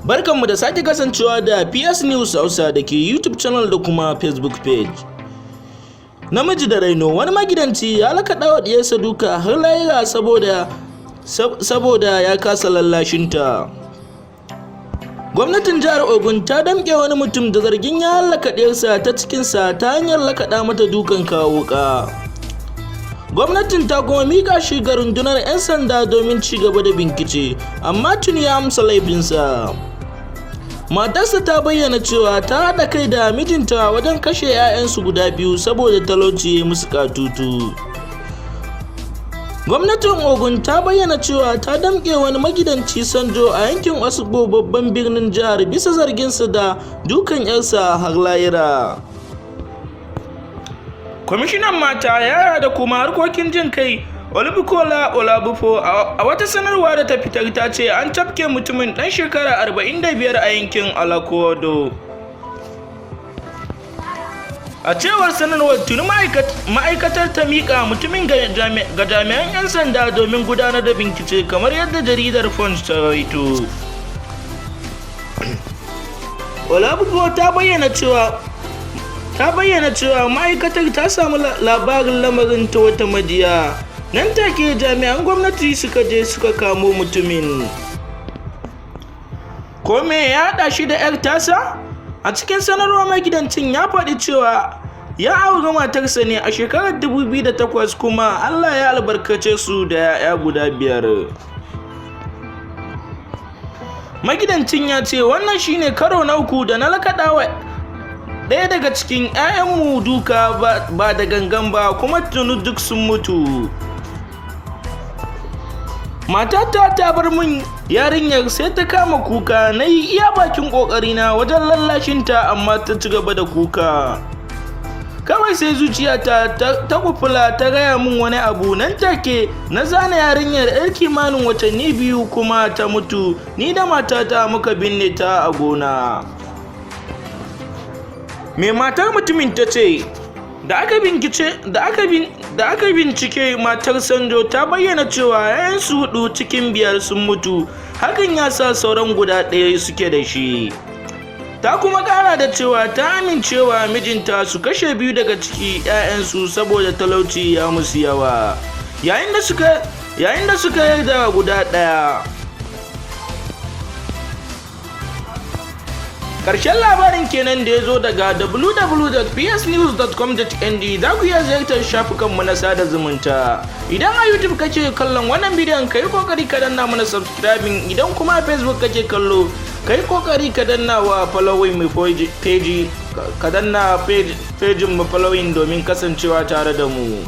Barkanmu da sake kasancewa da PS News Hausa da ke YouTube channel da kuma Facebook page. Namiji da raino, wani magidanci ya lakadawa diyarsa duka har Lahira saboda ya kasa lallashinta. Gwamnatin jihar Ogun ta damƙe wani mutum da zargin ya hallaka diyarsa ta cikinsa ta hanyar lakada mata dukan kawo wuka. Gwamnatin ta kuma mika shi ga rundunar 'yan sanda domin ci gaba da bincike, amma tuni ya amsa laifinsa. Matarsa ta bayyana cewa ta haɗa kai da mijinta wajen kashe 'ya'yansu guda biyu saboda talauci musu katutu. Gwamnatin Ogun ta bayyana cewa ta damƙe wani magidanci Sanjo a yankin Osogbo babban birnin jihar bisa zarginsa da dukan 'yarsa har Lahira. Kwamishinan mata, yara da kuma harkokin jin kai Olubukola Olabufo a wata sanarwa da ta fitar ta ce an tafke mutumin ɗan shekara 45 a yankin Alakodo. A cewar sanarwar, tuni ma'aikatar ta miƙa mutumin ga jami'an 'yan sanda domin gudanar da bincike, kamar yadda jaridar Punch ta rawaito. Olabufo ta bayyana cewa ma'aikatar ta samu labarin lamarin ta wata majiya. Nan take jami'an gwamnati suka je suka kamo mutumin. Ko me ya haɗa shi da 'yar tasa? A cikin sanarwar magidancin ya faɗi cewa ya auri matarsa ne a shekarar 2008 kuma Allah ya albarkace su da 'ya'ya guda 5. Magidancin ya ce wannan shine karo na uku da na lakadawa ɗaya daga cikin 'ya'yanmu duka ba da gangan ba, kuma tuni duk sun mutu. Matata ta bar min yarinyar sai ta kama kuka, na yi iya bakin ƙoƙarina wajen lallashinta amma ta ci gaba da kuka. Kawai sai zuciyata ta kufula ta gaya min wani abu, nan take na zana yarinyar 'yar kimanin watanni 2 kuma ta mutu, ni da matata muka binne ta a gona. Me matar mutumin ta ce? Da aka bincike matar Sanjo ta bayyana cewa 'ya'yansu 4 cikin 5 sun mutu, hakan ya sa sauran guda 1 suke da shi. Ta kuma kara da cewa ta amincewa mijinta su kashe 2 daga ciki 'ya'yansu saboda talauci ya musu yawa, yayin da suka yarda guda 1. Ƙarshen labarin kenan da ya zo daga www.psnews.com.ng. za ku iya ziyartar shafukanmu na sada zumunta. Idan a YouTube kake kallon wannan bidiyon, ka yi kokari ka danna mana subscribing. Idan kuma a Facebook kake kallo, ka yi kokari ka danna wa following mu page, ka danna page mu following domin kasancewa tare da mu.